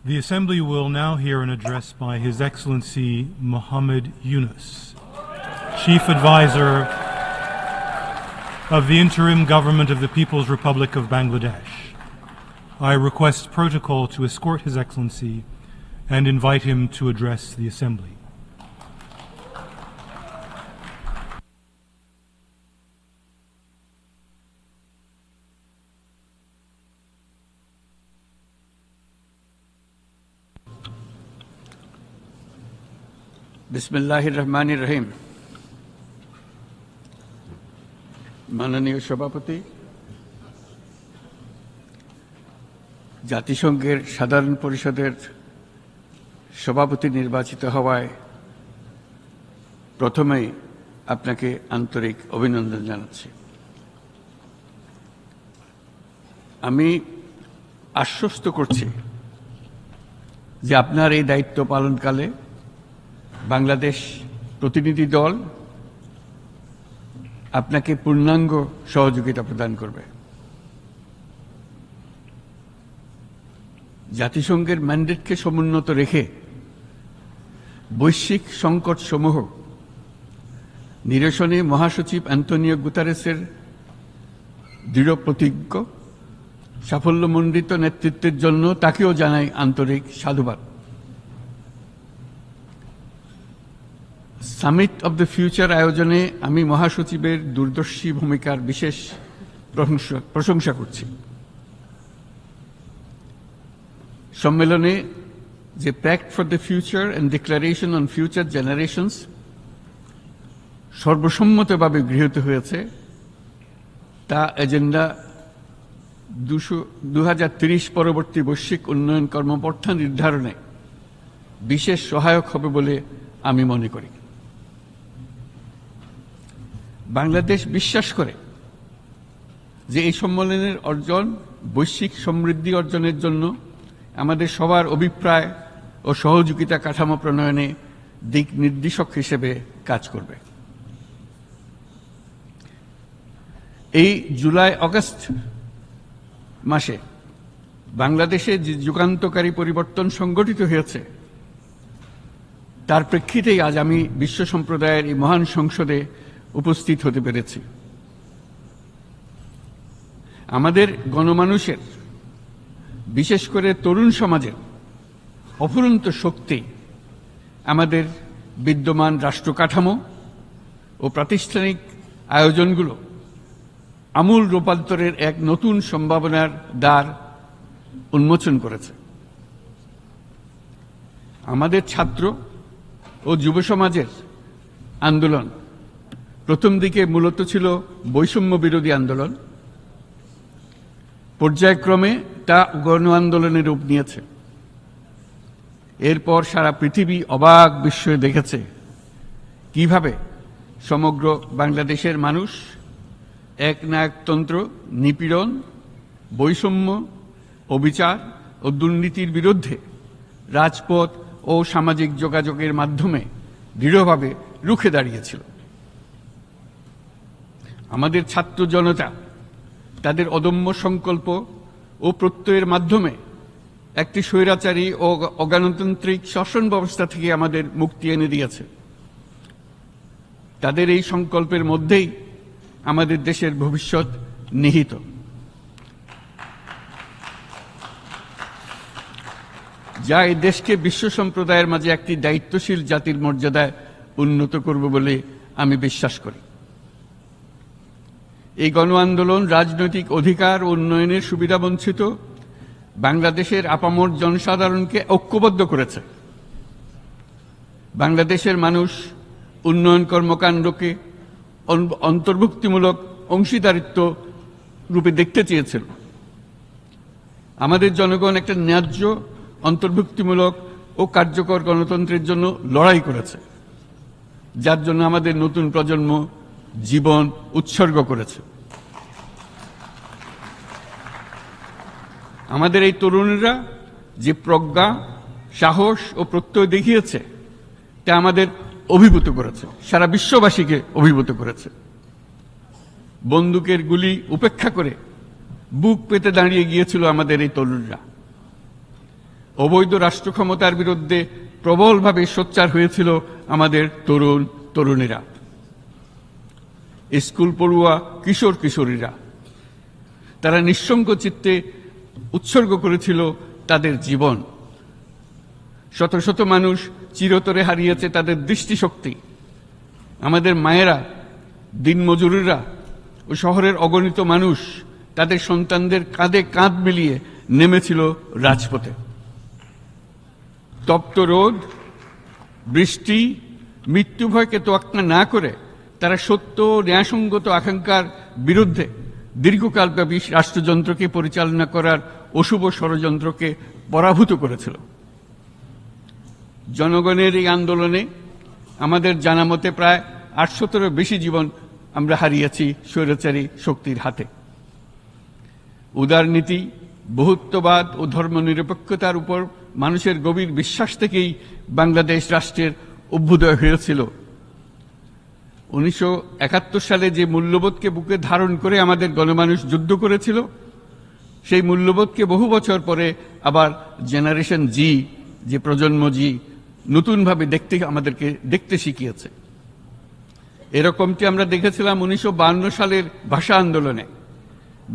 The Assembly will now hear an address by His Excellency Muhammad Yunus, Chief Advisor of the Interim Government of the People's Republic of Bangladesh. I request protocol to escort His Excellency and invite him to address the Assembly. বিসমিল্লাহির রহমানির রহিম। মাননীয় সভাপতি, জাতিসংঘের সাধারণ পরিষদের সভাপতি নির্বাচিত হওয়ায় প্রথমেই আপনাকে আন্তরিক অভিনন্দন জানাচ্ছি। আমি আশ্বস্ত করছি যে আপনার এই দায়িত্ব পালনকালে বাংলাদেশ প্রতিনিধি দল আপনাকে পূর্ণাঙ্গ সহযোগিতা প্রদান করবে। জাতিসংঘের ম্যান্ডেটকে সমুন্নত রেখে বৈশ্বিক সংকটসমূহ নিরসনে মহাসচিব অ্যান্টোনিও গুতেরেসের দৃঢ় প্রতিজ্ঞ সাফল্যমণ্ডিত নেতৃত্বের জন্য তাকেও জানাই আন্তরিক সাধুবাদ। সামিট অব দ্য ফিউচার আয়োজনে আমি মহাসচিবের দূরদর্শী ভূমিকার বিশেষ প্রশংসা করছি। সম্মেলনে যে pact for the future and declaration on future generations সর্বসম্মতভাবে গৃহীত হয়েছে, তা এজেন্ডা 2030 পরবর্তী বৈশ্বিক উন্নয়ন কর্মপন্থা নির্ধারণে বিশেষ সহায়ক হবে বলে আমি মনে করি। বাংলাদেশ বিশ্বাস করে যে এই সম্মেলনের অর্জন বৈশ্বিক সমৃদ্ধি অর্জনের জন্য আমাদের সবার অভিপ্রায় ও সহযোগিতা কাঠামো প্রণয়নে দিক নির্দেশক হিসেবে কাজ করবে। এই জুলাই আগস্ট মাসে বাংলাদেশে যে যুগান্তকারী পরিবর্তন সংগঠিত হয়েছে তার প্রেক্ষিতেই আজ আমি বিশ্ব সম্প্রদায়ের এই মহান সংসদে উপস্থিত হতে পেরেছি। আমাদের গণমানুষের, বিশেষ করে তরুণ সমাজের অফুরন্ত শক্তি আমাদের বিদ্যমান রাষ্ট্র কাঠামো ও প্রাতিষ্ঠানিক আয়োজনগুলো আমূল রূপান্তরের এক নতুন সম্ভাবনার দ্বার উন্মোচন করেছে। আমাদের ছাত্র ও যুব সমাজের আন্দোলন প্রথম দিকে মূলত ছিল বৈষম্য বিরোধী আন্দোলন, পর্যায়ক্রমে তা গণ আন্দোলনের রূপ নিয়েছে। এরপর সারা পৃথিবী অবাক বিস্ময়ে দেখেছে কিভাবে সমগ্র বাংলাদেশের মানুষ একনায়কতন্ত্র, নিপীড়ন, বৈষম্য, অবিচার ও দুর্নীতির বিরুদ্ধে রাজপথ ও সামাজিক যোগাযোগের মাধ্যমে দৃঢ়ভাবে রুখে দাঁড়িয়েছিল। আমাদের ছাত্র জনতা তাদের অদম্য সংকল্প ও প্রত্যয়ের মাধ্যমে একটি স্বৈরাচারী ও অগণতান্ত্রিক শাসন ব্যবস্থা থেকে আমাদের মুক্তি এনে দিয়েছে। তাদের এই সংকল্পের মধ্যেই আমাদের দেশের ভবিষ্যৎ নিহিত। যা এই দেশকে বিশ্ব সম্প্রদায়ের মাঝে একটি দায়িত্বশীল জাতির মর্যাদায় উন্নত করবে বলে আমি বিশ্বাস করি। এই গণ আন্দোলন রাজনৈতিক অধিকার ও উন্নয়নের সুবিধাবঞ্চিত বাংলাদেশের আপামর জনসাধারণকে ঐক্যবদ্ধ করেছে। বাংলাদেশের মানুষ উন্নয়ন কর্মকাণ্ডকে অন্তর্ভুক্তিমূলক অংশীদারিত্ব রূপে দেখতে চেয়েছিল। আমাদের জনগণ একটা ন্যায্য, অন্তর্ভুক্তিমূলক ও কার্যকর গণতন্ত্রের জন্য লড়াই করেছে, যার জন্য আমাদের নতুন প্রজন্ম জীবন উৎসর্গ করেছে। আমাদের এই তরুণরা যে প্রজ্ঞা, সাহস ও প্রত্যয় দেখিয়েছে তা আমাদের অভিভূত করেছে, সারা বিশ্ববাসীকে অভিভূত করেছে। বন্দুকের গুলি উপেক্ষা করে বুক পেতে দাঁড়িয়ে গিয়েছিল আমাদের এই তরুণরা। অবৈধ রাষ্ট্র ক্ষমতার বিরুদ্ধে প্রবলভাবে সোচ্চার হয়েছিল আমাদের তরুণ তরুণীরা, স্কুল পড়ুয়া কিশোর কিশোরীরা। তারা নিঃসঙ্গ চিত্তে উৎসর্গ করেছিল তাদের জীবন। শত শত মানুষ চিরতরে হারিয়েছে তাদের দৃষ্টিশক্তি। আমাদের মায়েরা, দিনমজুরিরা ও শহরের অগণিত মানুষ তাদের সন্তানদের কাঁধে কাঁধ মিলিয়ে নেমেছিল রাজপথে। তপ্ত রোদ, বৃষ্টি, মৃত্যু ভয়কে তোয়াক্কা না করে তারা সত্য ও ন্যায়সঙ্গত আকাঙ্ক্ষার বিরুদ্ধে দীর্ঘকালব্যাপী রাষ্ট্রযন্ত্রকে পরিচালনা করার অশুভ ষড়যন্ত্রকে পরাভূত করেছিল। জনগণের এই আন্দোলনে আমাদের জানা মতে প্রায় 800-এরও বেশি জীবন আমরা হারিয়েছি স্বৈরাচারী শক্তির হাতে। উদারনীতি, বহুত্ববাদ ও ধর্মনিরপেক্ষতার উপর মানুষের গভীর বিশ্বাস থেকেই বাংলাদেশ রাষ্ট্রের অভ্যুদয় হয়েছিল। 1971 সালে যে মূল্যবোধকে বুকে ধারণ করে আমাদের গণমানুষ যুদ্ধ করেছিল, সেই মূল্যবোধকে বহু বছর পরে আবার জেনারেশন জি, যে প্রজন্ম জি, নতুনভাবে আমাদেরকে দেখতে শিখিয়েছে। এরকমটি আমরা দেখেছিলাম 1952 সালের ভাষা আন্দোলনে,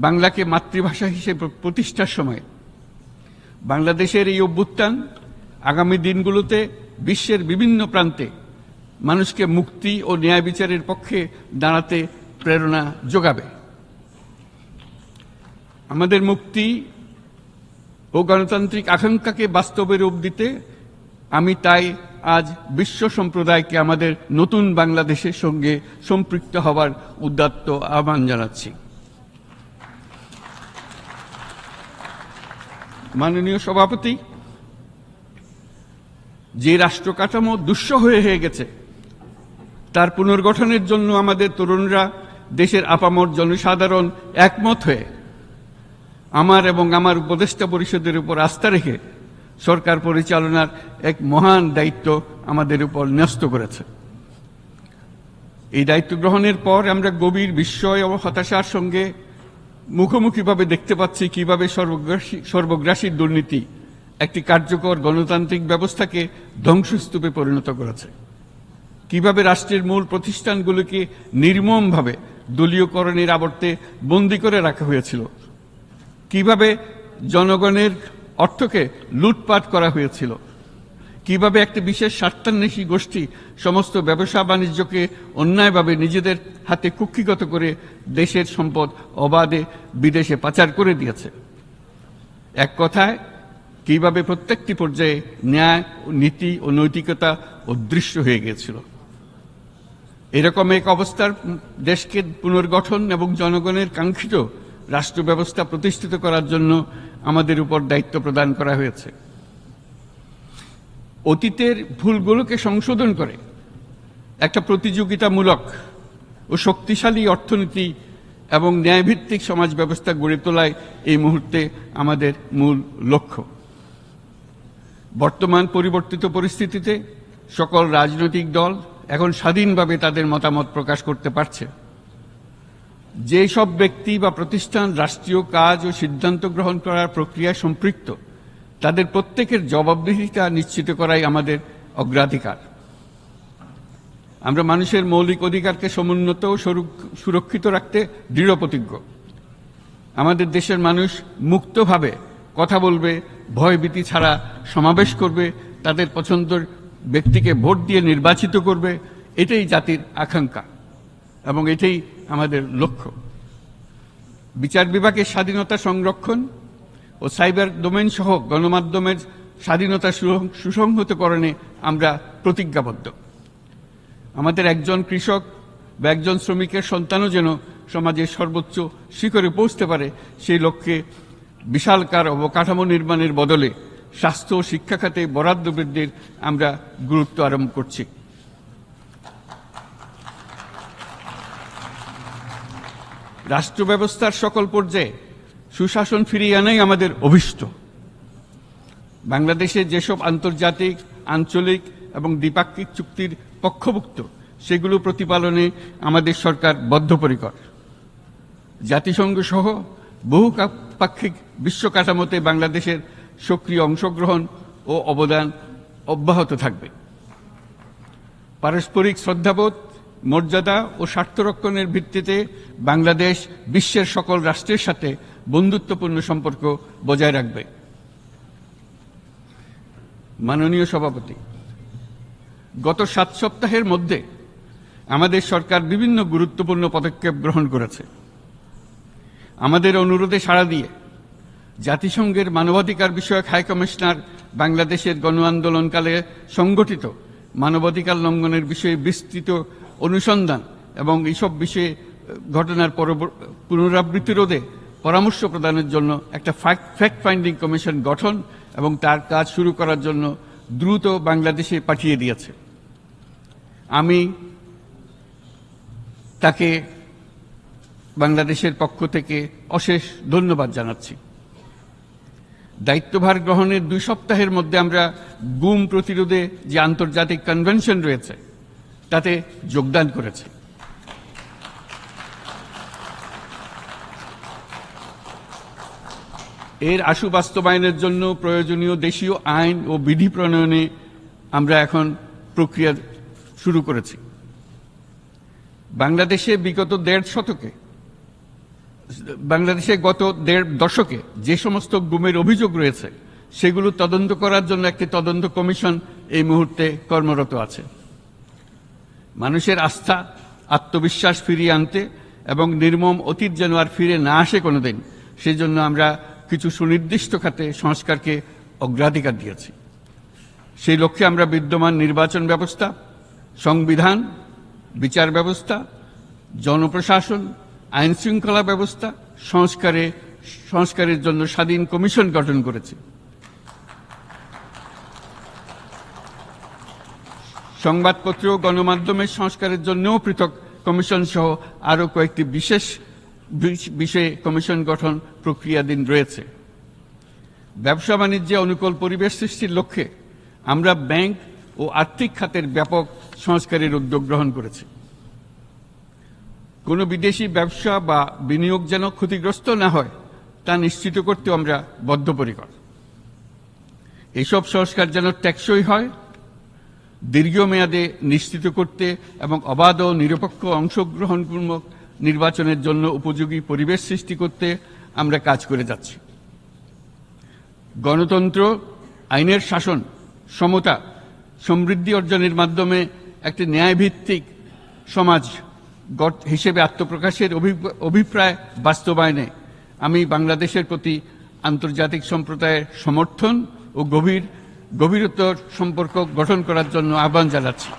বাংলাকে মাতৃভাষা হিসেবে প্রতিষ্ঠার সময়। বাংলাদেশের এই অভ্যুত্থান আগামী দিনগুলোতে বিশ্বের বিভিন্ন প্রান্তে মানুষকে মুক্তি ও ন্যায় বিচারের পক্ষে দাঁড়াতে প্রেরণা যোগাবে। আমাদের মুক্তি ও গণতান্ত্রিক আকাঙ্ক্ষাকে বাস্তবে রূপ দিতে আমি তাই আজ বিশ্ব সম্প্রদায়কে আমাদের নতুন বাংলাদেশের সঙ্গে সম্পৃক্ত হওয়ার উদাত্ত আহ্বান জানাচ্ছি। মাননীয় সভাপতি, যে রাষ্ট্র কাঠামো দুঃসহ হয়ে গেছে তার পুনর্গঠনের জন্য আমাদের তরুণরা, দেশের আপামর জনসাধারণ একমত হয়ে আমার এবং আমার উপদেষ্টা পরিষদের উপর আস্থা রেখে সরকার পরিচালনার এক মহান দায়িত্ব আমাদের উপর ন্যস্ত করেছে। এই দায়িত্ব গ্রহণের পর আমরা গভীর বিস্ময় ও হতাশার সঙ্গে মুখোমুখিভাবে দেখতে পাচ্ছি কিভাবে সর্বগ্রাসী দুর্নীতি একটি কার্যকর গণতান্ত্রিক ব্যবস্থাকে ধ্বংসস্তূপে পরিণত করেছে, কিভাবে রাষ্ট্রের মূল প্রতিষ্ঠানগুলোকে নির্মমভাবে দলীয়করণের আবর্তে বন্দী করে রাখা হয়েছিল, কিভাবে জনগণের অর্থকে লুটপাট করা হয়েছিল, কিভাবে একটি বিশেষ স্বার্থান্বেষী গোষ্ঠী সমস্ত ব্যবসা বাণিজ্যকে অন্যায়ভাবে নিজেদের হাতে কুক্ষিগত করে দেশের সম্পদ অবাধে বিদেশে পাচার করে দিয়েছে। এক কথায়, কিভাবে প্রত্যেকটি পর্যায়ে ন্যায়, নীতি ও নৈতিকতা অদৃশ্য হয়ে গিয়েছিল। এরকম এক অবস্থার দেশকে পুনর্গঠন এবং জনগণের কাঙ্ক্ষিত রাষ্ট্র ব্যবস্থা প্রতিষ্ঠিত করার জন্য আমাদের উপর দায়িত্ব প্রদান করা হয়েছে। অতীতের ভুলগুলোকে সংশোধন করে একটা প্রতিযোগিতামূলক ও শক্তিশালী অর্থনীতি এবং ন্যায়ভিত্তিক সমাজ ব্যবস্থা গড়ে তোলাই এই মুহূর্তে আমাদের মূল লক্ষ্য। বর্তমান পরিবর্তিত পরিস্থিতিতে সকল রাজনৈতিক দল এখন স্বাধীনভাবে তাদের মতামত প্রকাশ করতে পারছে। যে সব ব্যক্তি বা প্রতিষ্ঠান রাষ্ট্রীয় কাজ ও সিদ্ধান্ত গ্রহণ করার প্রক্রিয়ায় সম্পৃক্ত, তাদের প্রত্যেকের জবাবদিহিতা নিশ্চিত করাই আমাদের অগ্রাধিকার। আমরা মানুষের মৌলিক অধিকারকে সমুন্নত ও সুরক্ষিত রাখতে দৃঢ়প্রতিজ্ঞ। আমাদের দেশের মানুষ মুক্তভাবে কথা বলবে, ভয়ভীতি ছাড়া সমাবেশ করবে, তাদের পছন্দের ব্যক্তিকে ভোট দিয়ে নির্বাচিত করবে, এটাই জাতির আকাঙ্ক্ষা এবং এটাই আমাদের লক্ষ্য। বিচার বিভাগের স্বাধীনতা সংরক্ষণ ও সাইবার ডোমেইন সহ গণমাধ্যমের স্বাধীনতা সুসংহতকরণে আমরা প্রতিজ্ঞাবদ্ধ। আমাদের একজন কৃষক বা একজন শ্রমিকের সন্তানও যেন সমাজের সর্বোচ্চ শিখরে পৌঁছতে পারে, সেই লক্ষ্যে বিশালকার অবকাঠামো নির্মাণের বদলে স্বাস্থ্য ও শিক্ষা খাতে বরাদ্দ বৃদ্ধির আমরা গুরুত্ব আরোপ করছি। রাষ্ট্র ব্যবস্থার সকল পর্যায়ে সুশাসন ফিরিয়ে আনাই আমাদের অভীষ্ট। বাংলাদেশে যেসব আন্তর্জাতিক, আঞ্চলিক এবং দ্বিপাক্ষিক চুক্তির পক্ষভুক্ত, সেগুলো প্রতিপালনে আমাদের সরকার বদ্ধপরিকর। জাতিসংঘ সহ বহু পাক্ষিক বিশ্ব কাঠামোতে বাংলাদেশের সক্রিয় অংশগ্রহণ ও অবদান অব্যাহত থাকবে। পারস্পরিক শ্রদ্ধাবোধ, মর্যাদা ও স্বার্থরক্ষণের ভিত্তিতে বাংলাদেশ বিশ্বের সকল রাষ্ট্রের সাথে বন্ধুত্বপূর্ণ সম্পর্ক বজায় রাখবে। মাননীয় সভাপতি, গত 7 সপ্তাহের মধ্যে আমাদের সরকার বিভিন্ন গুরুত্বপূর্ণ পদক্ষেপ গ্রহণ করেছে। আমাদের অনুরোধে সাড়া দিয়ে জাতিসংঘের মানবাধিকার বিষয়ক হাই কমিশনার বাংলাদেশের গণ আন্দোলনকালে সংগঠিত মানবাধিকার লঙ্ঘনের বিষয়ে বিস্তৃত অনুসন্ধান এবং এইসব বিষয়ে ঘটনার পুনরাবৃত্তি রোধে পরামর্শ প্রদানের জন্য একটা ফ্যাক্ট ফাইন্ডিং কমিশন গঠন এবং তার কাজ শুরু করার জন্য দ্রুত বাংলাদেশে পাঠিয়ে দিয়েছে। আমি তাকে বাংলাদেশের পক্ষ থেকে অশেষ ধন্যবাদ জানাচ্ছি। দায়িত্বভার গ্রহণের 2 সপ্তাহের মধ্যে আমরা গুম প্রতিরোধে যে আন্তর্জাতিক কনভেনশন রয়েছে তাতে যোগদান করেছি। এর আশু বাস্তবায়নের জন্য প্রয়োজনীয় দেশীয় আইন ও বিধি প্রণয়নে আমরা এখন প্রক্রিয়া শুরু করেছি। বাংলাদেশে গত 1.5 দশকে যে সমস্ত গুমের অভিযোগ রয়েছে সেগুলো তদন্ত করার জন্য একটি তদন্ত কমিশন এই মুহূর্তে কর্মরত আছে। মানুষের আস্থা, আত্মবিশ্বাস ফিরিয়ে আনতে এবং নির্মম অতীত যেন আর ফিরে না আসে কোনোদিন, সেই জন্য আমরা কিছু সুনির্দিষ্ট খাতে সংস্কারকে অগ্রাধিকার দিয়েছি। সেই লক্ষ্যে আমরা বিদ্যমান নির্বাচন ব্যবস্থা, সংবিধান, বিচার ব্যবস্থা, জনপ্রশাসন, আইন শৃঙ্খলা ব্যবস্থা সংস্কারের জন্য স্বাধীন কমিশন গঠন করেছি। সংবাদপত্র ও গণমাধ্যমের সংস্কারের জন্যও পৃথক কমিশন সহ আরও কয়েকটি বিশেষ বিষয়ে কমিশন গঠন প্রক্রিয়াধীন রয়েছে। ব্যবসা বাণিজ্যে অনুকূল পরিবেশ সৃষ্টির লক্ষ্যে আমরা ব্যাংক ও আর্থিক খাতের ব্যাপক সংস্কারের উদ্যোগ গ্রহণ করেছি। কোনো বিদেশি ব্যবসা বা বিনিয়োগ যেন ক্ষতিগ্রস্ত না হয় তা নিশ্চিত করতে আমরা বদ্ধপরিকর। এইসব সংস্কার যেন টেকসই হয়, দীর্ঘমেয়াদে নিশ্চিত করতে এবং অবাধ ও নিরপেক্ষ অংশগ্রহণমূলক নির্বাচনের জন্য উপযোগী পরিবেশ সৃষ্টি করতে আমরা কাজ করে যাচ্ছি। গণতন্ত্র, আইনের শাসন, সমতা, সমৃদ্ধি অর্জনের মাধ্যমে একটি ন্যায়ভিত্তিক সমাজ হিসেবে আত্মপ্রকাশের অভিপ্রায় বাস্তবায়নে আমি বাংলাদেশের প্রতি আন্তর্জাতিক সম্প্রদায়ের সমর্থন ও গভীরতর সম্পর্ক গঠন করার জন্য আহ্বান জানাচ্ছি।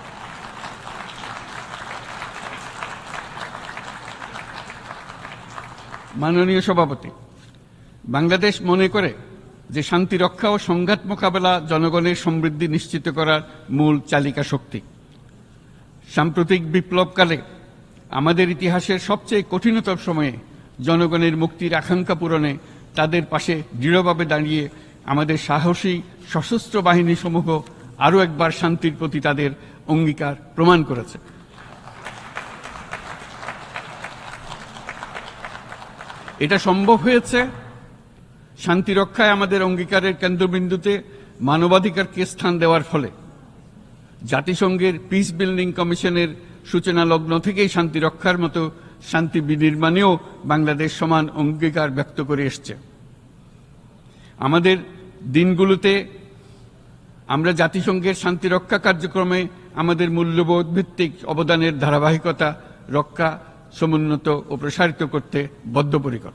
মাননীয় সভাপতি, বাংলাদেশ মনে করে যে শান্তি রক্ষা ও সংঘাত মোকাবেলা জনগণের সমৃদ্ধি নিশ্চিত করার মূল চালিকা শক্তি। সাম্প্রতিক বিপ্লবকালে আমাদের ইতিহাসের সবচেয়ে কঠিনতম সময়ে জনগণের মুক্তির আকাঙ্ক্ষা পূরণে তাদের পাশে দৃঢ়ভাবে দাঁড়িয়ে আমাদের সাহসী সশস্ত্র বাহিনী সমূহ আরও একবার শান্তির প্রতি তাদের অঙ্গীকার প্রমাণ করেছে। এটা সম্ভব হয়েছে শান্তি রক্ষায় আমাদের অঙ্গীকারের কেন্দ্রবিন্দুতে মানবাধিকারকে স্থান দেওয়ার ফলে। জাতিসংঘের পিস বিল্ডিং কমিশনের সূচনা লগ্ন থেকেই শান্তি রক্ষার মতো শান্তি বিনির্মাণেও বাংলাদেশ সমান অঙ্গীকার ব্যক্ত করে এসছে। আমাদের দিনগুলোতে আমরা জাতিসংঘের শান্তি রক্ষা কার্যক্রমে আমাদের মূল্যবোধ ভিত্তিক অবদানের ধারাবাহিকতা রক্ষা, সমুন্নত ও প্রসারিত করতে বদ্ধপরিকর।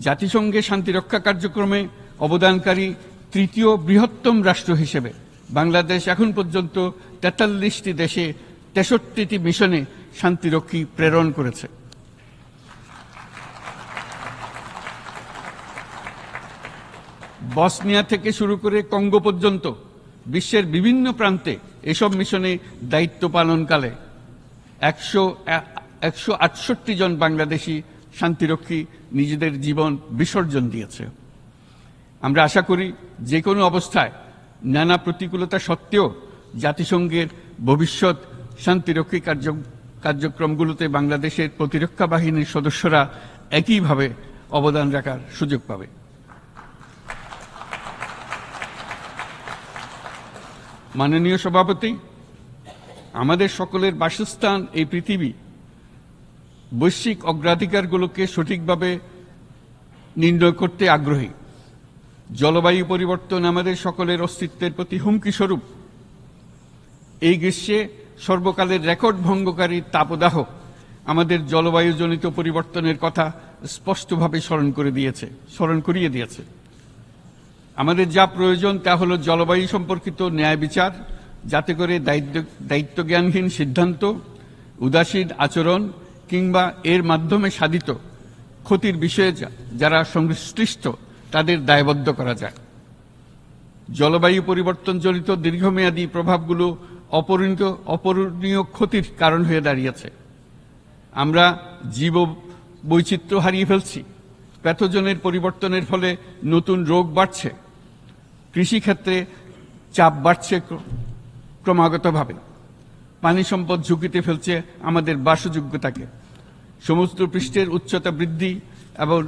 জাতিসংঘের শান্তি রক্ষা কার্যক্রমে অবদানকারী তৃতীয় বৃহত্তম রাষ্ট্র হিসেবে বাংলাদেশ এখন পর্যন্ত 43টি দেশে 63টি মিশনে শান্তিরক্ষী প্রেরণ করেছে। বসনিয়া থেকে শুরু করে কঙ্গো পর্যন্ত বিশ্বের বিভিন্ন প্রান্তে এসব মিশনে দায়িত্ব পালনকালে 168 জন বাংলাদেশি শান্তিরক্ষী নিজেদের জীবন বিসর্জন দিয়েছে। আমরা আশা করি যে কোনো অবস্থায় নানা প্রতিকূলতা সত্ত্বেও জাতিসংঘের ভবিষ্যৎ শান্তিরক্ষী কার্যক্রমগুলোতে বাংলাদেশের প্রতিরক্ষা বাহিনীর সদস্যরা একইভাবে অবদান রাখার সুযোগ পাবে। মাননীয় সভাপতি, আমাদের সকলের বাসস্থান এই পৃথিবী বৈশ্বিক অগ্রাধিকারগুলোকে সঠিকভাবে নির্ণয় করতে আগ্রহী। জলবায়ু পরিবর্তন আমাদের সকলের অস্তিত্বের প্রতি হুমকি স্বরূপ। এই গ্রীষ্মে সর্বকালের রেকর্ড ভঙ্গকারী তাপদাহ আমাদের জলবায়ুজনিত পরিবর্তনের কথা স্পষ্টভাবে স্মরণ করিয়ে দিয়েছে। আমাদের যা প্রয়োজন তা হলো জলবায়ু সম্পর্কিত ন্যায় বিচার, যাতে করে দায়িত্বজ্ঞানহীন সিদ্ধান্ত, উদাসীন আচরণ কিংবা এর মাধ্যমে সাধিত ক্ষতির বিষয়ে যারা সংশ্লিষ্ট তাদের দায়বদ্ধ করা যায়। জলবায়ু পরিবর্তনজনিত দীর্ঘমেয়াদী প্রভাবগুলো অপূরণীয় ক্ষতির কারণ হয়ে দাঁড়িয়েছে। আমরা জীব বৈচিত্র্য হারিয়ে ফেলছি। প্যাথোজেনের পরিবর্তনের ফলে নতুন রোগ বাড়ছে। কৃষিক্ষেত্রে চাপ বাড়ছে ক্রমাগতভাবে। পানি সম্পদ ঝুঁকিতে ফেলছে আমাদের বাসযোগ্যতাকে। সমুদ্র পৃষ্ঠের উচ্চতা বৃদ্ধি এবং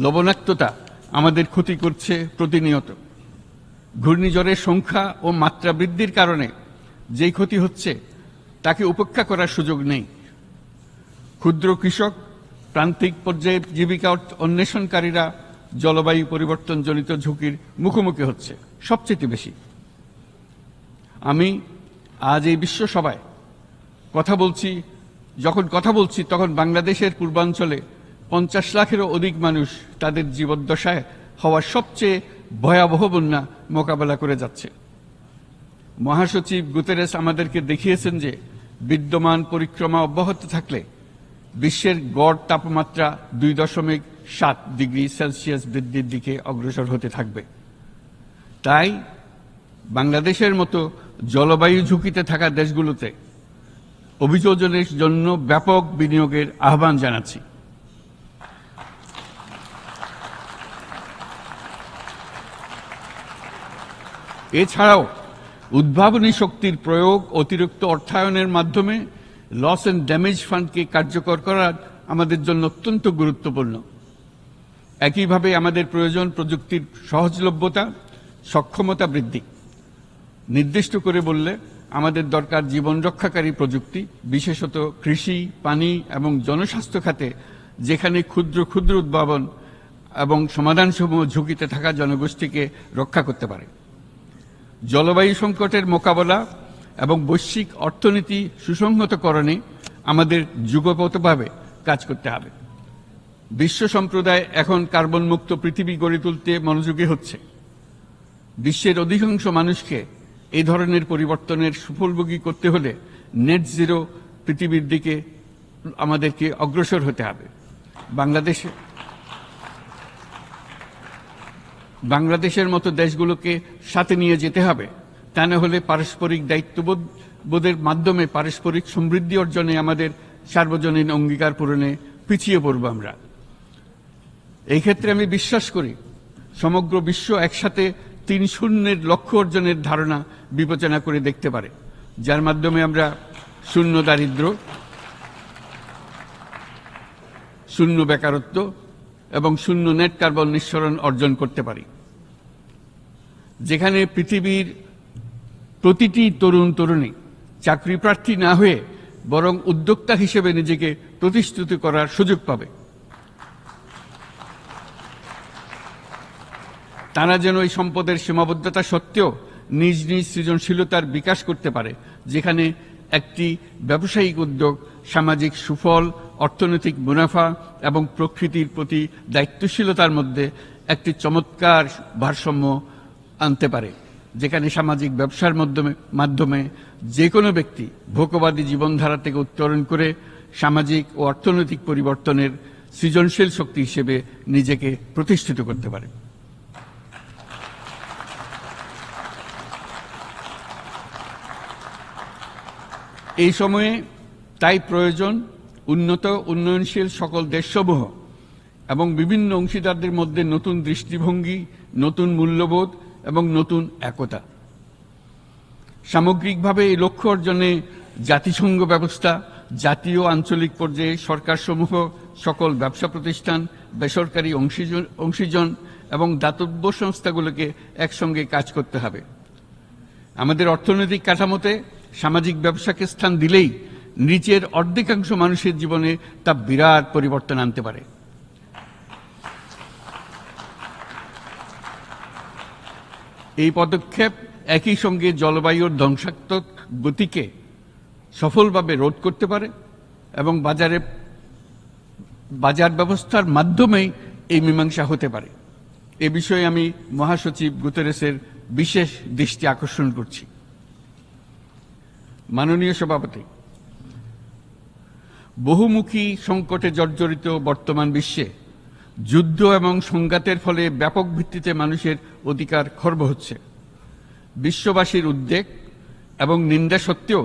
লবণাক্ততা আমাদের ক্ষতি করছে প্রতিনিয়ত। ঘূর্ণিঝড়ের সংখ্যা ও মাত্রা বৃদ্ধির কারণে যেই ক্ষতি হচ্ছে তাকে উপেক্ষা করার সুযোগ নেই। ক্ষুদ্র কৃষক, প্রান্তিক পর্যায়ে জীবিকা অন্বেষণকারীরা জলবায়ু পরিবর্তনজনিত ঝুঁকির মুখোমুখি হচ্ছে সবচেয়ে বেশি। আমি আজ এই বিশ্ব সভায় যখন কথা বলছি তখন বাংলাদেশের পূর্বাঞ্চলে 50 লাখেরও অধিক মানুষ তাদের জীবদ্দশায় হওয়া সবচেয়ে ভয়াবহ বন্যা মোকাবেলা করে যাচ্ছে। মহাসচিব গুতেরেস আমাদেরকে দেখিয়েছেন যে বিদ্যমান পরিক্রমা অব্যাহত থাকলে বিশ্বের গড় তাপমাত্রা 2.7 ডিগ্রি সেলসিয়াস বৃদ্ধির দিকে অগ্রসর হতে থাকবে। তাই বাংলাদেশের মতো জলবায়ু ঝুঁকিতে থাকা দেশগুলোতে অভিযোজনের জন্য ব্যাপক বিনিয়োগের আহ্বান জানাচ্ছি। এছাড়াও উদ্ভাবনী শক্তির প্রয়োগ, অতিরিক্ত অর্থায়নের মাধ্যমে লস এন্ড ড্যামেজ ফান্ডকে কার্যকর করা আমাদের জন্য অত্যন্ত গুরুত্বপূর্ণ। একইভাবে আমাদের প্রয়োজন প্রযুক্তির সহজলভ্যতা, সক্ষমতা বৃদ্ধি। নির্দিষ্ট করে বললে আমাদের দরকার জীবন রক্ষাকারী প্রযুক্তি, বিশেষত কৃষি, পানি এবং জনস্বাস্থ্য খাতে, যেখানে ক্ষুদ্র ক্ষুদ্র উদ্ভাবন এবং সমাধানসমূহ ঝুঁকিতে থাকা জনগোষ্ঠীকে রক্ষা করতে পারে। জলবায়ু সংকটের মোকাবেলা এবং বৈশ্বিক অর্থনীতি সুসংহতকরণে আমাদের যুগপৎভাবে কাজ করতে হবে। বিশ্ব সম্প্রদায় এখন কার্বন মুক্ত পৃথিবী গড়ে তুলতে মনোযোগী হচ্ছে। বিশ্বের অধিকাংশ মানুষকে এই ধরনের পরিবর্তনের সুফলভোগী করতে হলে নেট জিরো পৃথিবীর দিকে আমাদেরকে অগ্রসর হতে হবে। বাংলাদেশের মতো দেশগুলোকে সাথে নিয়ে যেতে হবে। তা না হলে পারস্পরিক দায়িত্ববোধের মাধ্যমে পারস্পরিক সমৃদ্ধি অর্জনে আমাদের সার্বজনীন অঙ্গীকার পূরণে পিছিয়ে পড়ব আমরা। এই ক্ষেত্রে আমি বিশ্বাস করি সমগ্র বিশ্ব একসাথে 3-0 লক্ষ্য অর্জনের ধারণা বিবেচনা করে দেখতে পারে, যার মাধ্যমে আমরা শূন্য দারিদ্র, শূন্য বেকারত্ব এবং শূন্য নেট কার্বন নিঃসরণ অর্জন করতে পারি। যেখানে পৃথিবীর প্রতিটি তরুণ তরুণী চাকরি প্রার্থী না হয়ে বরং উদ্যোক্তা হিসেবে নিজেকে প্রতিষ্ঠিত করার সুযোগ পাবে। তারা যেন এই সম্পদের সীমাবদ্ধতা সত্ত্বেও নিজ নিজ সৃজনশীলতার বিকাশ করতে পারে, যেখানে একটি ব্যবসায়িক উদ্যোগ সামাজিক সুফল, অর্থনৈতিক মুনাফা এবং প্রকৃতির প্রতি দায়িত্বশীলতার মধ্যে একটি চমৎকার ভারসাম্য আনতে পারে, যেখানে সামাজিক ব্যবসার মাধ্যমে যে কোনো ব্যক্তি ভোগবাদী জীবনধারা থেকে উত্তরণ করে সামাজিক ও অর্থনৈতিক পরিবর্তনের সৃজনশীল শক্তি হিসেবে নিজেকে প্রতিষ্ঠিত করতে পারে। এই সময়ে তাই প্রয়োজন উন্নত উন্নয়নশীল সকল দেশসমূহ এবং বিভিন্ন অংশীদারদের মধ্যে নতুন দৃষ্টিভঙ্গি, নতুন মূল্যবোধ এবং নতুন একতা। সামগ্রিকভাবে এই লক্ষ্য অর্জনে জাতিসংঘ ব্যবস্থা, জাতীয় আঞ্চলিক পর্যায়ে সরকারসমূহ, সকল ব্যবসা প্রতিষ্ঠান, বেসরকারি অংশীজন এবং দাতব্য সংস্থাগুলোকে একসঙ্গে কাজ করতে হবে। আমাদের অর্থনৈতিক কাঠামোতে সামাজিক ব্যবসাকে স্থান দিলেই নিচের অর্ধেকাংশ মানুষের জীবনে তা বিরাট পরিবর্তন আনতে পারে। এই পদক্ষেপ একই সঙ্গে জলবায়ুর ধ্বংসাত্মক গতিকে সফলভাবে রোধ করতে পারে এবং বাজার ব্যবস্থার মাধ্যমেই এই মীমাংসা হতে পারে। এ বিষয়ে আমি মহাসচিব গুতেরেসের বিশেষ দৃষ্টি আকর্ষণ করছি। মাননীয় সভাপতি, বহুমুখী সংকটে জর্জরিত বর্তমান বিশ্বে যুদ্ধ এবং সংঘাতের ফলে ব্যাপক ভিত্তিতে মানুষের অধিকার খর্ব হচ্ছে। বিশ্ববাসীর উদ্বেগ এবং নিন্দা সত্ত্বেও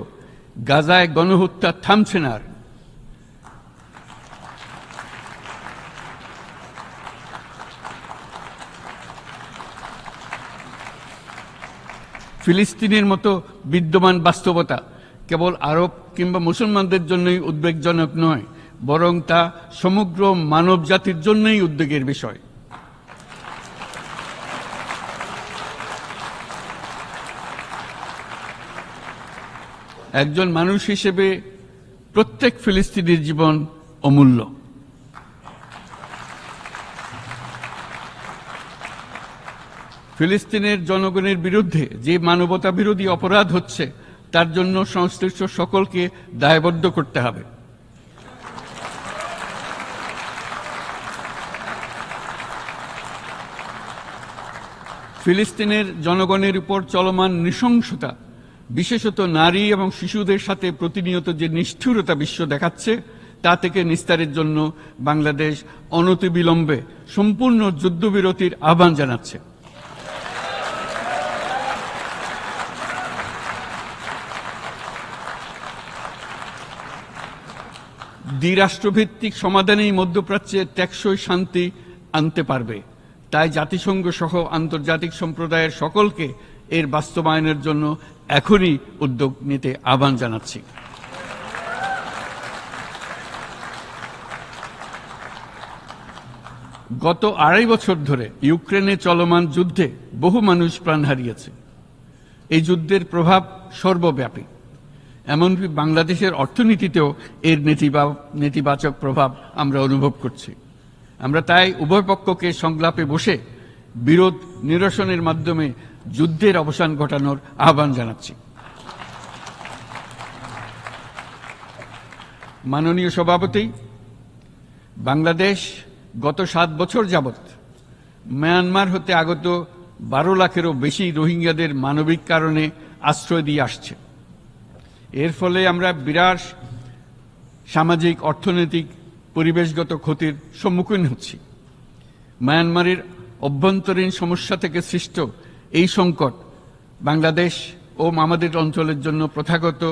গাজায় গণহত্যা থামছে না। ফিলিস্তিনের মতো বিদ্যমান বাস্তবতা কেবল আরব কিংবা মুসলমানদের জন্যই উদ্বেগজনক নয়, বরং তা সমগ্র মানব জাতির জন্যই উদ্বেগের বিষয়। একজন মানুষ হিসেবে প্রত্যেক ফিলিস্তিনির জীবন অমূল্য। ফিলিস্তিনের জনগণের বিরুদ্ধে যে মানবতা বিরোধী অপরাধ হচ্ছে তার জন্য সংশ্লিষ্ট সকলকে দায়বদ্ধ করতে হবে। ফিলিস্তিনের জনগণের উপর চলমান নৃশংসতা, বিশেষত নারী এবং শিশুদের সাথে প্রতিনিয়ত যে নিষ্ঠুরতা বিশ্ব দেখাচ্ছে, তা থেকে নিস্তারের জন্য বাংলাদেশ অনতিবিলম্বে সম্পূর্ণ যুদ্ধবিরতির আহ্বান জানাচ্ছে। দ্বিরাষ্ট্রভিত্তিক সমাধানেই মধ্যপ্রাচ্যে টেকসই শান্তি আনতে পারবে। তাই জাতিসংঘ সহ আন্তর্জাতিক সম্প্রদায়ের সকলকে এর বাস্তবায়নের জন্য এখনই উদ্যোগ নিতে আহ্বান জানাচ্ছি। গত 2.5 বছর ধরে ইউক্রেনে চলমান যুদ্ধে বহু মানুষ প্রাণ হারিয়েছে। এই যুদ্ধের প্রভাব সর্বব্যাপী, এমনকি বাংলাদেশের অর্থনীতিতেও এর নেতিবাচক প্রভাব আমরা অনুভব করছি। আমরা তাই উভয় পক্ষকে সংলাপে বসে বিরোধ নিরসনের মাধ্যমে যুদ্ধের অবসান ঘটানোর আহ্বান জানাচ্ছি। মাননীয় সভাপতি, বাংলাদেশ গত 7 বছর যাবৎ মিয়ানমার হতে আগত 12 লাখেরও বেশি রোহিঙ্গাদের মানবিক কারণে আশ্রয় দিয়ে আসছে। এর ফলে আমরা বিরাট সামাজিক, অর্থনৈতিক, পরিবেশগত ক্ষতির সম্মুখীন হচ্ছি। মিয়ানমারের অভ্যন্তরীণ সমস্যা থেকে সৃষ্ট এই সংকট বাংলাদেশ ও আমাদের অঞ্চলের জন্য প্রথাগত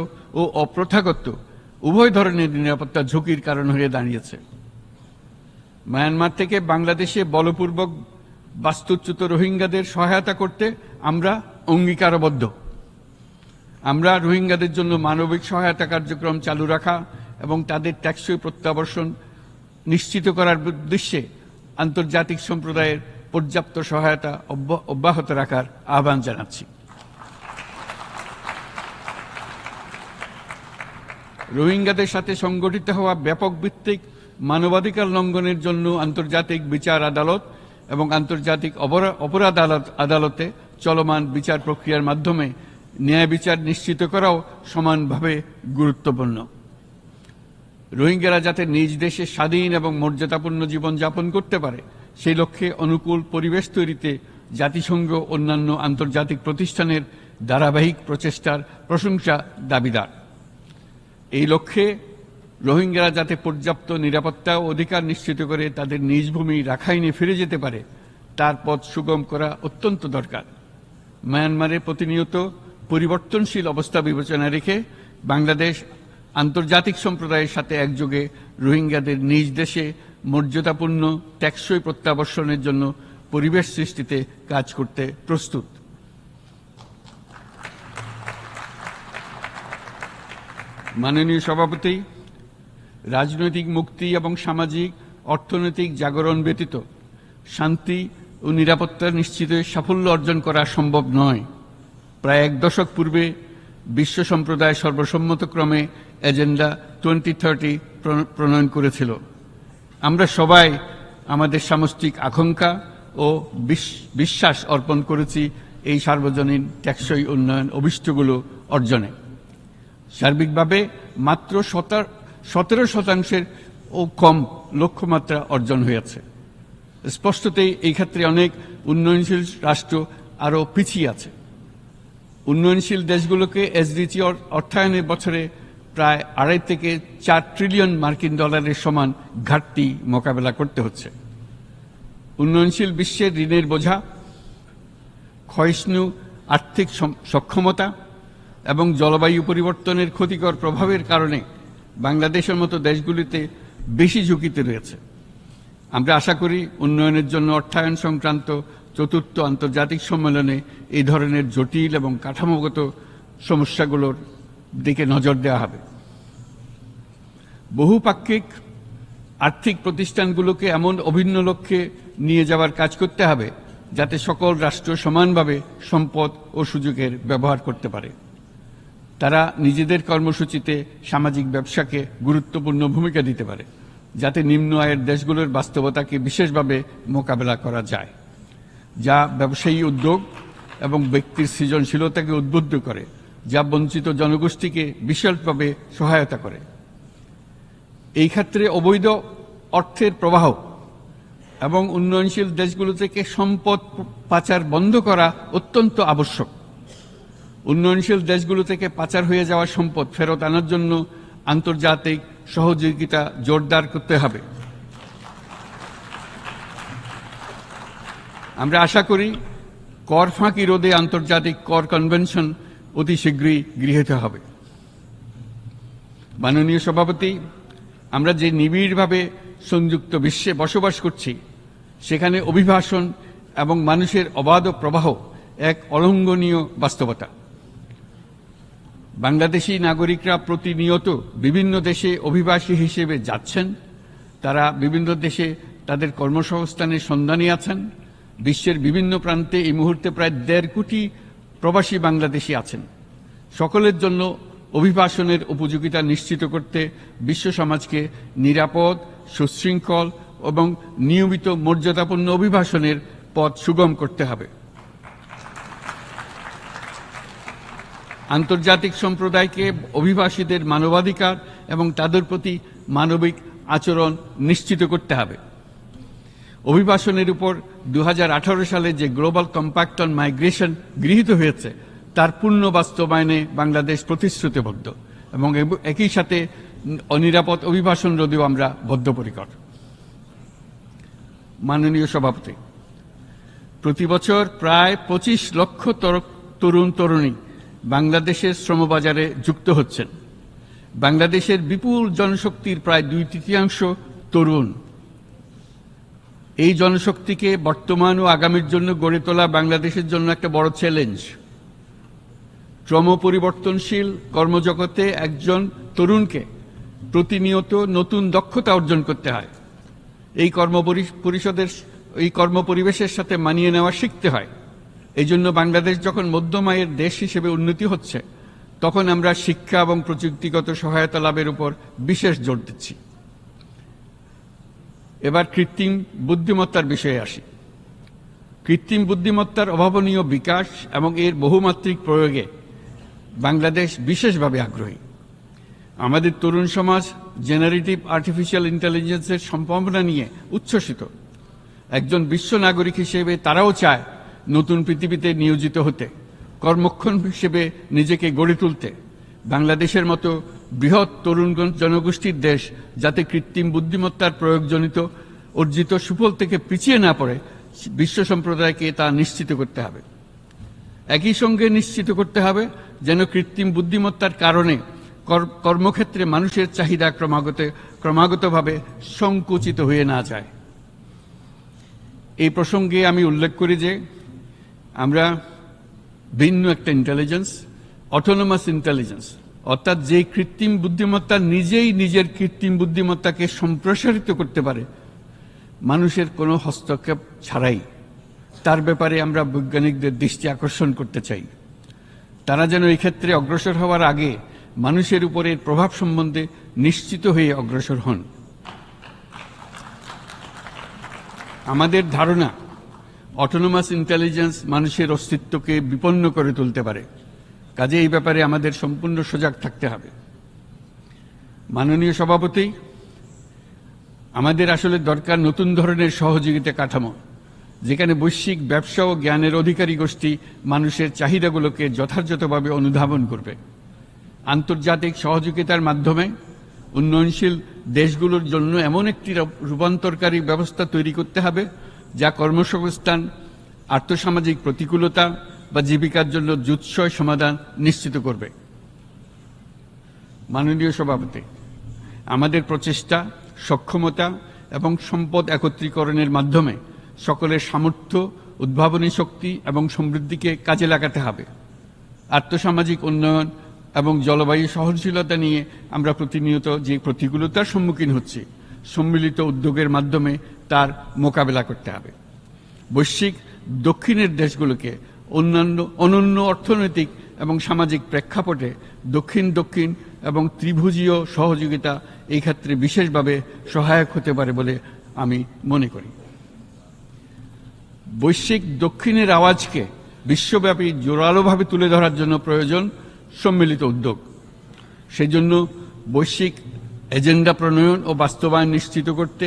ও অপ্রথাগত উভয় ধরনের নিরাপত্তা ঝুঁকির কারণ হয়ে দাঁড়িয়েছে। মিয়ানমার থেকে বাংলাদেশে বলপূর্বক বাস্তুচ্যুত রোহিঙ্গাদের সহায়তা করতে আমরা অঙ্গীকারবদ্ধ। আমরা রোহিঙ্গাদের জন্য মানবিক সহায়তা কার্যক্রম চালু রাখা এবং তাদের টেকসই প্রত্যাবর্তন নিশ্চিত করার উদ্দেশ্যে আন্তর্জাতিক সম্প্রদায়ের পর্যাপ্ত সহায়তা অব্যাহত রাখার আহ্বান জানাচ্ছি। রোহিঙ্গাদের সাথে সংগঠিত হওয়া ব্যাপক ভিত্তিক মানবাধিকার লঙ্ঘনের জন্য আন্তর্জাতিক বিচার আদালত এবং আন্তর্জাতিক অপরাধ আদালতে চলমান বিচার প্রক্রিয়ার মাধ্যমে ন্যায় বিচার নিশ্চিত করাও সমানভাবে গুরুত্বপূর্ণ। রোহিঙ্গারা যাতে নিজ দেশে স্বাধীন এবং মর্যাদাপূর্ণ জীবন যাপন করতে পারে, সেই লক্ষ্যে অনুকূল পরিবেশ তৈরিতে জাতিসংঘ অন্যান্য আন্তর্জাতিক প্রতিষ্ঠানের ধারাবাহিক প্রচেষ্টার প্রশংসা দাবিদার। এই লক্ষ্যে রোহিঙ্গারা যাতে পর্যাপ্ত নিরাপত্তা ও অধিকার নিশ্চিত করে তাদের নিজ ভূমি রাখাইনে ফিরে যেতে পারে, তার পথ সুগম করা অত্যন্ত দরকার। মিয়ানমারে প্রতিনিয়ত পরিবর্তনশীল অবস্থা বিবেচনা রেখে বাংলাদেশ আন্তর্জাতিক সম্প্রদায়ের সাথে একযোগে রোহিঙ্গাদের নিজ দেশে মর্যাদাপূর্ণ টেকসই প্রত্যাবর্তনের জন্য পরিবেশ সৃষ্টিতে কাজ করতে প্রস্তুত। মাননীয় সভাপতি, রাজনৈতিক মুক্তি এবং সামাজিক অর্থনৈতিক জাগরণ ব্যতীত শান্তি ও নিরাপত্তা নিশ্চিতে সাফল্য অর্জন করা সম্ভব নয়। প্রায় এক দশক পূর্বে বিশ্ব সম্প্রদায় সর্বসম্মতক্রমে এজেন্ডা 2030 প্রণয়ন করেছিল। আমরা সবাই আমাদের সামষ্টিক আকাঙ্ক্ষা ও বিশ্বাস অর্পণ করেছি এই সার্বজনীন টেকসই উন্নয়ন অভিষ্টগুলো অর্জনে। সার্বিকভাবে মাত্র 17% ও কম লক্ষ্যমাত্রা অর্জন হয়েছে। স্পষ্টতই এই ক্ষেত্রে অনেক উন্নয়নশীল রাষ্ট্র আরও পিছিয়ে আছে। উন্নয়নশীল দেশগুলোকে এসডিজি অর্থায়নের বছরে প্রায় 2.5 থেকে 4 ট্রিলিয়ন মার্কিন ডলারের সমান ঘাটতি মোকাবেলা করতে হচ্ছে। উন্নয়নশীল বিশ্বের ঋণের বোঝা, ক্ষয়িষ্ণু আর্থিক সক্ষমতা এবং জলবায়ু পরিবর্তনের ক্ষতিকর প্রভাবের কারণে বাংলাদেশের মতো দেশগুলিতে বেশি ঝুঁকিতে রয়েছে। আমরা আশা করি উন্নয়নের জন্য অর্থায়ন সংক্রান্ত চতুর্থ আন্তর্জাতিক সম্মেলনে এই ধরনের জটিল এবং কাঠামোগত সমস্যাগুলোর দিকে নজর দেওয়া হবে। বহুপাক্ষিক আর্থিক প্রতিষ্ঠানগুলোকে এমন অভিন্ন লক্ষ্যে নিয়ে যাওয়ার কাজ করতে হবে যাতে সকল রাষ্ট্র সমানভাবে সম্পদ ও সুযোগের ব্যবহার করতে পারে। তারা নিজেদের কর্মসূচিতে সামাজিক ব্যবসাকে গুরুত্বপূর্ণ ভূমিকা দিতে পারে, যাতে নিম্ন আয়ের দেশগুলোর বাস্তবতাকে বিশেষভাবে মোকাবেলা করা যায়, যা ব্যবসায়ী উদ্যোগ এবং ব্যক্তির সৃজনশীলতাকে উদ্বুদ্ধ করে, যা বঞ্চিত জনগোষ্ঠীকে বিশালভাবে সহায়তা করে। এই ক্ষেত্রে অবৈধ অর্থের প্রবাহ এবং উন্নয়নশীল দেশগুলো থেকে সম্পদ পাচার বন্ধ করা অত্যন্ত আবশ্যক। উন্নয়নশীল দেশগুলো থেকে পাচার হয়ে যাওয়া সম্পদ ফেরত আনার জন্য আন্তর্জাতিক সহযোগিতা জোরদার করতে হবে। আমরা আশা করি কর ফাঁকি রোধে আন্তর্জাতিক কর কনভেনশন অতি শীঘ্রই গৃহীত হবে। মাননীয় সভাপতি, আমরা যে নিবিড়ভাবে সংযুক্ত বিশ্বে বসবাস করছি, সেখানে অভিবাসন এবং মানুষের অবাধ প্রবাহ এক অলঙ্ঘনীয় বাস্তবতা। বাংলাদেশি নাগরিকরা প্রতিনিয়ত বিভিন্ন দেশে অভিবাসী হিসেবে যাচ্ছেন। তারা বিভিন্ন দেশে তাদের কর্মসংস্থানের সন্ধানে আছেন। বিশ্বের বিভিন্ন প্রান্তে এই মুহূর্তে প্রায় 1.5 কোটি প্রবাসী বাংলাদেশি আছেন। সকলের জন্য অভিবাসনের উপযোগিতা নিশ্চিত করতে বিশ্ব সমাজকে নিরাপদ, সুশৃঙ্খল এবং নিয়মিত মর্যাদাপূর্ণ অভিবাসনের পথ সুগম করতে হবে। আন্তর্জাতিক সম্প্রদায়কে অভিবাসীদের মানবাধিকার এবং তাদের প্রতি মানবিক আচরণ নিশ্চিত করতে হবে। অভিবাসনের উপর 2018 সালে যে গ্লোবাল কম্প্যাক্ট অন মাইগ্রেশন গৃহীত হয়েছে, তার পূর্ণ বাস্তবায়নে বাংলাদেশ প্রতিশ্রুতিবদ্ধ এবং একই সাথে অনিরাপদ অভিবাসন রোধেও আমরা বদ্ধপরিকর। মাননীয় সভাপতি, প্রতি বছর প্রায় 25 লক্ষ তরুণ তরুণী বাংলাদেশের শ্রমবাজারে যুক্ত হচ্ছেন। বাংলাদেশের বিপুল জনশক্তির প্রায় 2/3 তরুণ। এই জনশক্তিকে বর্তমান ও আগামীর জন্য গড়ে তোলা বাংলাদেশের জন্য একটা বড় চ্যালেঞ্জ। ক্রমপরিবর্তনশীল কর্মজগতে একজন তরুণকে প্রতিনিয়ত নতুন দক্ষতা অর্জন করতে হয়। এই কর্মপরিবেশের সাথে মানিয়ে নেওয়া শিখতে হয়। এই জন্য বাংলাদেশ যখন মধ্যম আয়ের দেশ হিসেবে উন্নতি হচ্ছে, তখন আমরা শিক্ষা এবং প্রযুক্তিগত সহায়তা লাভের উপর বিশেষ জোর দিচ্ছি। এবার কৃত্রিম বুদ্ধিমত্তার বিষয়ে আসি। কৃত্রিম বুদ্ধিমত্তার অভাবনীয় বিকাশ এবং এর বহুমাত্রিক প্রয়োগে বাংলাদেশ বিশেষভাবে আগ্রহী। আমাদের তরুণ সমাজ জেনারেটিভ আর্টিফিশিয়াল ইন্টেলিজেন্সের সম্ভাবনা নিয়ে উচ্ছ্বসিত। একজন বিশ্ব নাগরিক হিসেবে তারাও চায় নতুন পৃথিবীতে নিয়োজিত হতে, কর্মক্ষম হিসেবে নিজেকে গড়ে তুলতে। বাংলাদেশের মতো বৃহৎ তরুণ জনগোষ্ঠীর দেশ যাতে কৃত্রিম বুদ্ধিমত্তার প্রয়োগজনিত অর্জিত সুফল থেকে পিছিয়ে না পড়ে, বিশ্ব সম্প্রদায়কে তা নিশ্চিত করতে হবে। একই সঙ্গে নিশ্চিত করতে হবে যেন কৃত্রিম বুদ্ধিমত্তার কারণে কর্মক্ষেত্রে মানুষের চাহিদা ক্রমাগতভাবে সংকুচিত হয়ে না যায়। এই প্রসঙ্গে আমি উল্লেখ করি যে আমরা ভিন্ন একটা ইন্টেলিজেন্স, অটোনোমাস ইন্টেলিজেন্স, অর্থাৎ যে কৃত্রিম বুদ্ধিমত্তা নিজেই নিজের কৃত্রিম বুদ্ধিমত্তাকে সম্প্রসারিত করতে পারে মানুষের কোনো হস্তক্ষেপ ছাড়াই, তার ব্যাপারে আমরা বৈজ্ঞানিকদের দৃষ্টি আকর্ষণ করতে চাই। তারা যেন এই ক্ষেত্রে অগ্রসর হওয়ার আগে মানুষের উপরের প্রভাব সম্বন্ধে নিশ্চিত হয়ে অগ্রসর হন। আমাদের ধারণা, অটোনোমাস ইন্টেলিজেন্স মানুষের অস্তিত্বকে বিপন্ন করে তুলতে পারে, কাজে এই ব্যাপারে আমাদের সম্পূর্ণ সজাগ থাকতে হবে। মাননীয় সভাপতি, আমাদের আসলে দরকার নতুন ধরনের সহযোগিতা কাঠামো, যেখানে বৈশ্বিক ব্যবসা ও জ্ঞানের অধিকারী গোষ্ঠী মানুষের চাহিদাগুলোকে যথাযথভাবে অনুধাবন করবে। আন্তর্জাতিক সহযোগিতার মাধ্যমে উন্নয়নশীল দেশগুলোর জন্য এমন একটি রূপান্তরকারী ব্যবস্থা তৈরি করতে হবে যা কর্মসংস্থান, আর্থসামাজিক প্রতিকূলতা বা জীবিকার জন্য যুৎসয় সমাধান নিশ্চিত করবে। মাননীয় সভাপতি, আমাদের প্রচেষ্টা, সক্ষমতা এবং সম্পদ একত্রীকরণের মাধ্যমে সকলের সামর্থ্য, উদ্ভাবনী শক্তি এবং সমৃদ্ধিকে কাজে লাগাতে হবে। আর্থসামাজিক উন্নয়ন এবং জলবায়ু সহনশীলতা নিয়ে আমরা প্রতিনিয়ত যে প্রতিকূলতার সম্মুখীন হচ্ছি, সম্মিলিত উদ্যোগের মাধ্যমে তার মোকাবেলা করতে হবে। বৈশ্বিক দক্ষিণের দেশগুলোকে অনন্য অর্থনৈতিক এবং সামাজিক প্রেক্ষাপটে দক্ষিণ দক্ষিণ এবং ত্রিভুজীয় সহযোগিতা এই ক্ষেত্রে বিশেষভাবে সহায়ক হতে পারে বলে আমি মনে করি। বৈশ্বিক দক্ষিণের আওয়াজকে বিশ্বব্যাপী জোরালোভাবে তুলে ধরার জন্য প্রয়োজন সম্মিলিত উদ্যোগ। সেই জন্য বৈশ্বিক এজেন্ডা প্রণয়ন ও বাস্তবায়ন নিশ্চিত করতে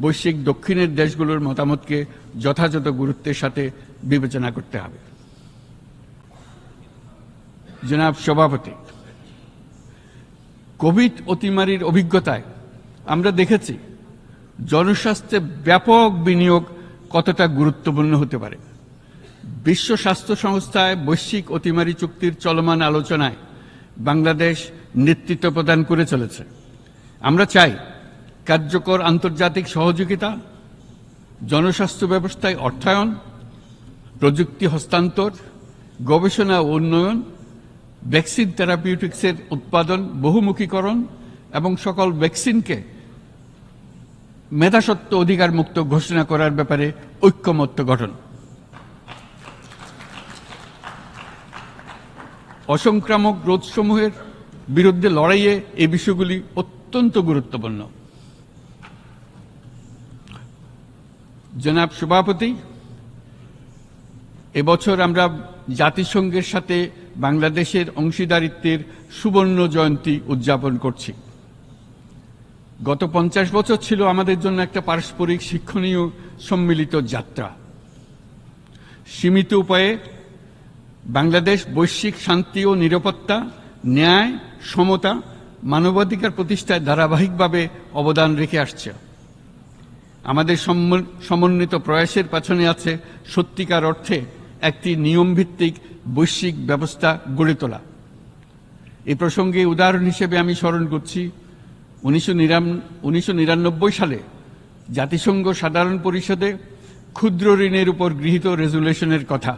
বৈশ্বিক দক্ষিণের দেশগুলোর মতামতকে যথাযথ গুরুত্বের সাথে বিবেচনা করতে হবে। জনাব সভাপতি, কোভিড অতিমারির অভিজ্ঞতায় আমরা দেখেছি জনস্বাস্থ্যে ব্যাপক বিনিয়োগ কতটা গুরুত্বপূর্ণ হতে পারে। বিশ্ব স্বাস্থ্য সংস্থায় বৈশ্বিক অতিমারি চুক্তির চলমান আলোচনায় বাংলাদেশ নেতৃত্ব প্রদান করে চলেছে। আমরা চাই কার্যকর আন্তর্জাতিক সহযোগিতা, জনস্বাস্থ্য ব্যবস্থায় অর্থায়ন, প্রযুক্তি হস্তান্তর, গবেষণা ও উন্নয়ন, ভ্যাকসিন থেরাপিউটিক্সের উৎপাদন বহুমুখীকরণ এবং সকল ভ্যাকসিনকে মেধাস্বত্ব অধিকার মুক্ত ঘোষণা করার ব্যাপারে ঐক্যমত্য গঠন। অসংক্রামক রোগসমূহের বিরুদ্ধে লড়াইয়ে এই বিষয়গুলি অত্যন্ত গুরুত্বপূর্ণ। জনাব সভাপতি, এবছর আমরা জাতিসংঘের সাথে বাংলাদেশের অংশীদারিত্বের সুবর্ণ জয়ন্তী উদযাপন করছি। গত 50 বছর ছিল আমাদের জন্য একটা পারস্পরিক শিক্ষণীয় সম্মিলিত যাত্রা। সীমিত উপায়ে বাংলাদেশ বৈশ্বিক শান্তি ও নিরাপত্তা, ন্যায়, সমতা, মানবাধিকার প্রতিষ্ঠায় ধারাবাহিকভাবে অবদান রেখে আসছে। আমাদের সমন্বিত প্রয়াসের পেছনে আছে সত্যিকার অর্থে একটি নিয়মভিত্তিক বৈশ্বিক ব্যবস্থা গড়ে তোলা। এই প্রসঙ্গে উদাহরণ হিসেবে আমি স্মরণ করছি 1999 সালে জাতিসংঘ সাধারণ পরিষদে ক্ষুদ্র ঋণের উপর গৃহীত রেজুলেশনের কথা।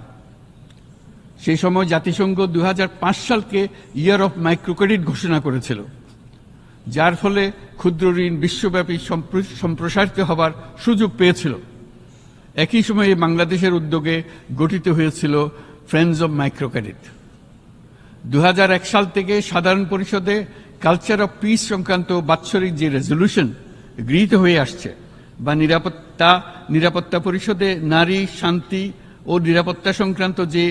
সেই সময় জাতিসংঘ 2005 সালকে ইয়ার অফ মাইক্রোক্রেডিট ঘোষণা করেছিল, যার ফলে ক্ষুদ্র ঋণ বিশ্বব্যাপী সম্প্রসারিত হবার সুযোগ পেয়েছিল। একই সময়ে বাংলাদেশের উদ্যোগে গঠিত হয়েছিল ফ্রেন্ডস অব মাইক্রোক্রেডিট। 2001 সাল থেকে সাধারণ পরিষদে কালচার অফ পিস সংক্রান্ত বাৎসরিক যে রেজলিউশন গৃহীত হয়ে আসছে, বা নিরাপত্তা পরিষদে নারী, শান্তি ও নিরাপত্তা সংক্রান্ত যে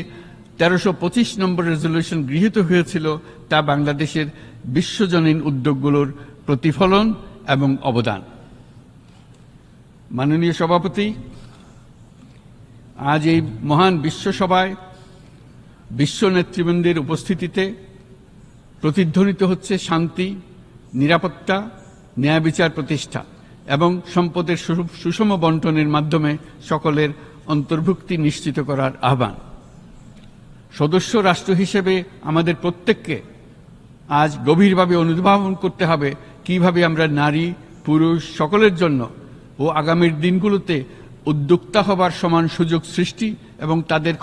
1325 নম্বর রেজলিউশন গৃহীত হয়েছিল, তা বাংলাদেশের বিশ্বজনীন উদ্যোগগুলোর প্রতিফলন এবং অবদান। মাননীয় সভাপতি, আজ এই মহান বিশ্বসভায় বিশ্ব নেতৃবৃন্দের উপস্থিতিতে প্রতিধ্বনিত হচ্ছে শান্তি, নিরাপত্তা, ন্যায় বিচার প্রতিষ্ঠা এবং সম্পদের সুষম বন্টনের মাধ্যমে সকলের অন্তর্ভুক্তি নিশ্চিত করার আহ্বান। সদস্য রাষ্ট্র হিসেবে আমাদের প্রত্যেককে আজ গভীরভাবে অনুধাবন করতে হবে কিভাবে আমরা নারী, পুরুষ সকলের জন্য ও আগামীর দিনগুলোতে উদ্যোক্তা হবার সমান সুযোগ সৃষ্টি এবং তাদের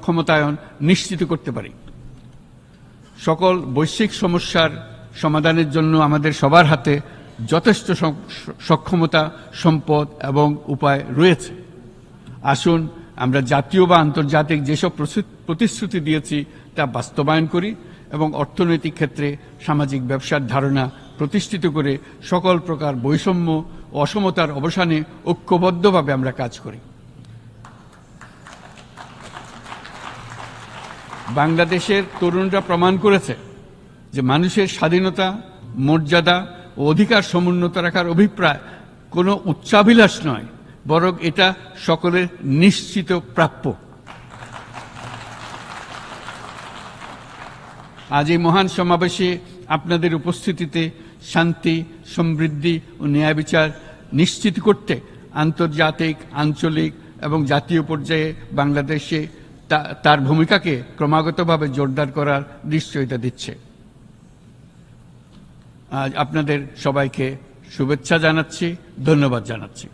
ক্ষমতায়ন নিশ্চিত করতে পারি। সকল বৈশ্বিক সমস্যার সমাধানের জন্য আমাদের সবার হাতে যথেষ্ট সক্ষমতা, সম্পদ এবং উপায় রয়েছে। আসুন আমরা জাতীয় বা আন্তর্জাতিক যেসব প্রতিশ্রুতি দিয়েছি তা বাস্তবায়ন করি এবং অর্থনৈতিক ক্ষেত্রে সামাজিক ব্যবসার ধারণা প্রতিষ্ঠিত করে সকল প্রকার বৈষম্য ও অসমতার অবসানে ঐক্যবদ্ধভাবে আমরা কাজ করি। বাংলাদেশের তরুণরা প্রমাণ করেছে যে মানুষের স্বাধীনতা, মর্যাদা ও অধিকার সমুন্নত রাখার অভিপ্রায় কোনো উচ্চাভিলাষ নয়, বরং এটা সকলের নিশ্চিত প্রাপ্য। আজ এই মহান সমাবেশে আপনাদের উপস্থিতিতে শান্তি, সমৃদ্ধি ও ন্যায় বিচার নিশ্চিত করতে আন্তর্জাতিক, আঞ্চলিক এবং জাতীয় পর্যায়ে বাংলাদেশে তার ভূমিকাকে ক্রমাগতভাবে জোরদার করার নিশ্চয়তা দিচ্ছে। আজ আপনাদের সবাইকে শুভেচ্ছা জানাচ্ছি, ধন্যবাদ জানাচ্ছি।